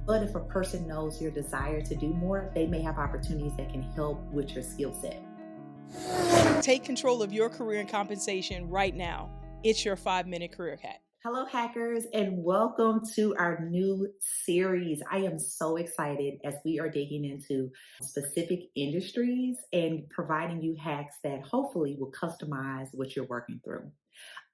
But if a person knows your desire to do more, they may have opportunities that can help with your skill set. Take control of your career and compensation right now. It's your 5-minute career hack. Hello, hackers, and welcome to our new series. I am so excited as we are digging into specific industries and providing you hacks that hopefully will customize what you're working through.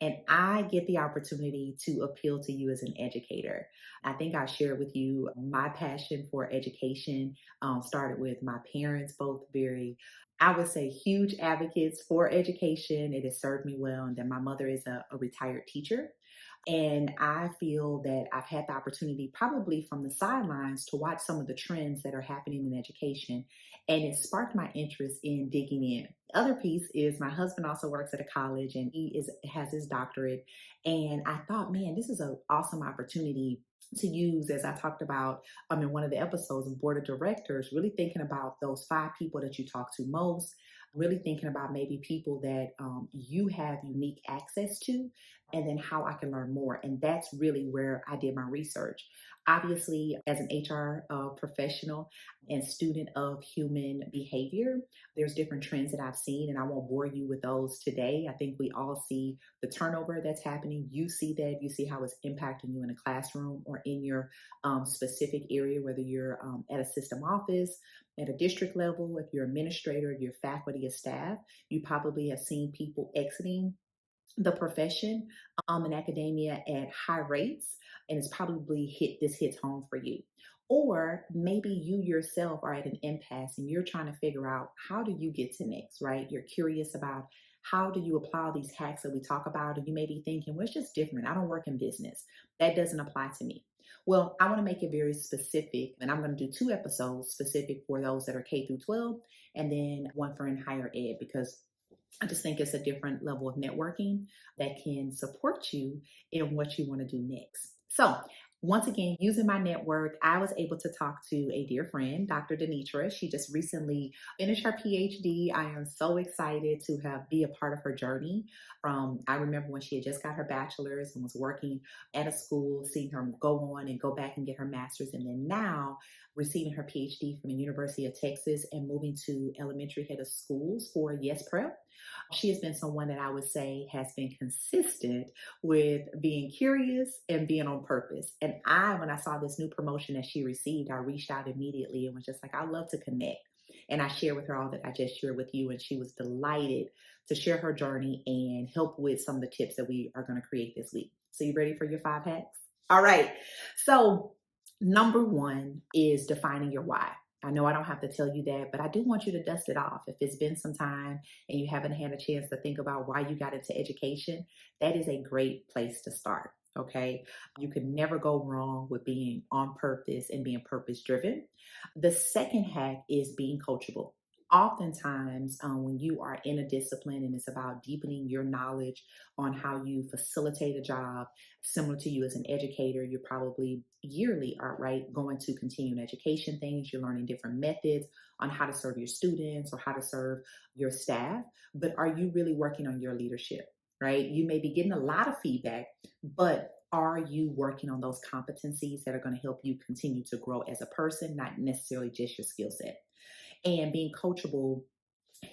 And I get the opportunity to appeal to you as an educator. I think I shared with you my passion for education started with my parents, both very, I would say, huge advocates for education. It has served me well. And then my mother is a retired teacher. And I feel that I've had the opportunity, probably from the sidelines, to watch some of the trends that are happening in education. And it sparked my interest in digging in. The other piece is my husband also works at a college and has his doctorate. And I thought, man, this is an awesome opportunity to use, as I talked about in one of the episodes of board of directors, really thinking about those 5 people that you talk to most, really thinking about maybe people that you have unique access to, and then how I can learn more. And that's really where I did my research. Obviously, as an HR professional and student of human behavior, there's different trends that I've seen, and I won't bore you with those today. I think we all see the turnover that's happening. You see that, you see how it's impacting you in a classroom or in your specific area, whether you're at a system office, at a district level, if you're administrator, if you're faculty or staff, you probably have seen people exiting the profession in academia at high rates, and it's probably hits home for you. Or maybe you yourself are at an impasse and you're trying to figure out, how do you get to next, right? You're curious about how do you apply these hacks that we talk about, and you may be thinking, well, it's just different. I don't work in business. That doesn't apply to me. Well, I want to make it very specific, and I'm going to do 2 episodes specific for those that are K through 12, and then one for in higher ed, because I just think it's a different level of networking that can support you in what you want to do next. So, once again, using my network, I was able to talk to a dear friend, Dr. Denitra. She just recently finished her PhD. I am so excited to be a part of her journey. I remember when she had just got her bachelor's and was working at a school, seeing her go on and go back and get her master's, and then now receiving her PhD from the University of Texas and moving to elementary head of schools for Yes Prep. She has been someone that I would say has been consistent with being curious and being on purpose. And when I saw this new promotion that she received, I reached out immediately and was just like, I love to connect. And I shared with her all that I just shared with you. And she was delighted to share her journey and help with some of the tips that we are going to create this week. So, you ready for your 5 hacks? All right. So, number 1 is defining your why. I know I don't have to tell you that, but I do want you to dust it off. If it's been some time and you haven't had a chance to think about why you got into education, that is a great place to start. Okay. You can never go wrong with being on purpose and being purpose driven. The second hack is being coachable. Oftentimes, when you are in a discipline and it's about deepening your knowledge on how you facilitate a job, similar to you as an educator, you're probably yearly, right, going to continuing education things. You're learning different methods on how to serve your students or how to serve your staff. But are you really working on your leadership, right? You may be getting a lot of feedback, but are you working on those competencies that are going to help you continue to grow as a person, not necessarily just your skill set? And being coachable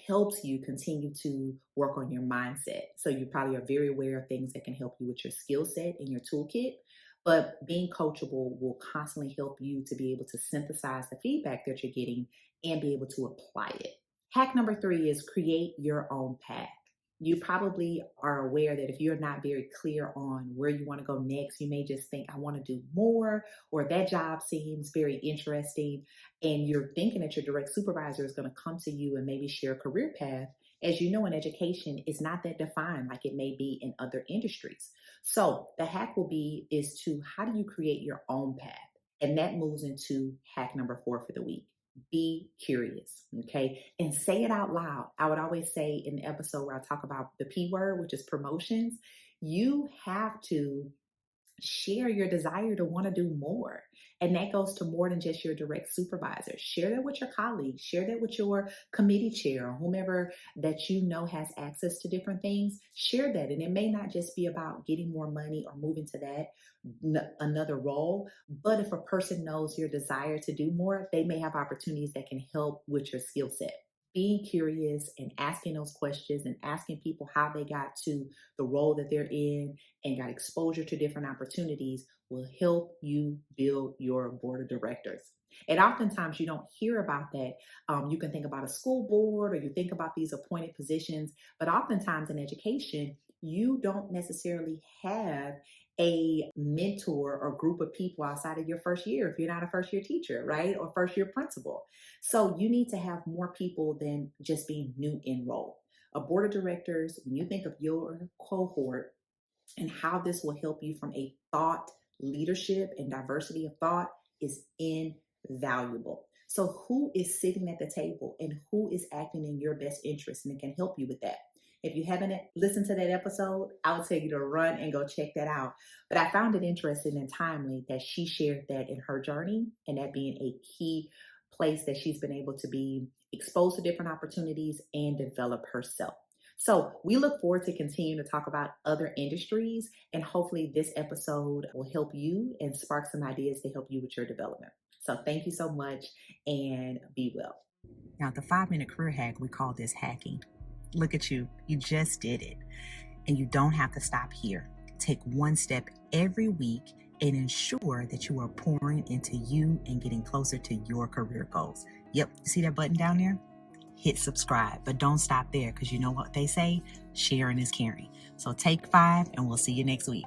helps you continue to work on your mindset. So you probably are very aware of things that can help you with your skill set and your toolkit. But being coachable will constantly help you to be able to synthesize the feedback that you're getting and be able to apply it. Hack number 3 is create your own path. You probably are aware that if you're not very clear on where you want to go next, you may just think, I want to do more, or that job seems very interesting. And you're thinking that your direct supervisor is going to come to you and maybe share a career path. As you know, in education, it's not that defined like it may be in other industries. So the hack is to, how do you create your own path? And that moves into hack number 4 for the week. Be curious, okay? And say it out loud. I would always say in the episode where I talk about the P word, which is promotions, you have to share your desire to want to do more. And that goes to more than just your direct supervisor. Share that with your colleagues, share that with your committee chair or whomever that you know has access to different things. Share that. And it may not just be about getting more money or moving to that another role, but if a person knows your desire to do more, they may have opportunities that can help with your skill set. Being curious and asking those questions and asking people how they got to the role that they're in and got exposure to different opportunities will help you build your board of directors. And oftentimes you don't hear about that. You can think about a school board or you think about these appointed positions, but oftentimes in education, you don't necessarily have a mentor or group of people outside of your first year if you're not a first year teacher, right? Or first year principal. So you need to have more people than just being new enrolled. A board of directors, when you think of your cohort and how this will help you from a thought leadership and diversity of thought, is invaluable. So who is sitting at the table and who is acting in your best interest and it can help you with that? If you haven't listened to that episode, I would tell you to run and go check that out. But I found it interesting and timely that she shared that in her journey, and that being a key place that she's been able to be exposed to different opportunities and develop herself. So we look forward to continuing to talk about other industries, and hopefully this episode will help you and spark some ideas to help you with your development. So thank you so much and be well. Now, the 5-minute career hack, we call this hacking. Look at you. You just did it. And you don't have to stop here. Take one step every week and ensure that you are pouring into you and getting closer to your career goals. Yep. See that button down there? Hit subscribe, but don't stop there because you know what they say, sharing is caring. So take 5 and we'll see you next week.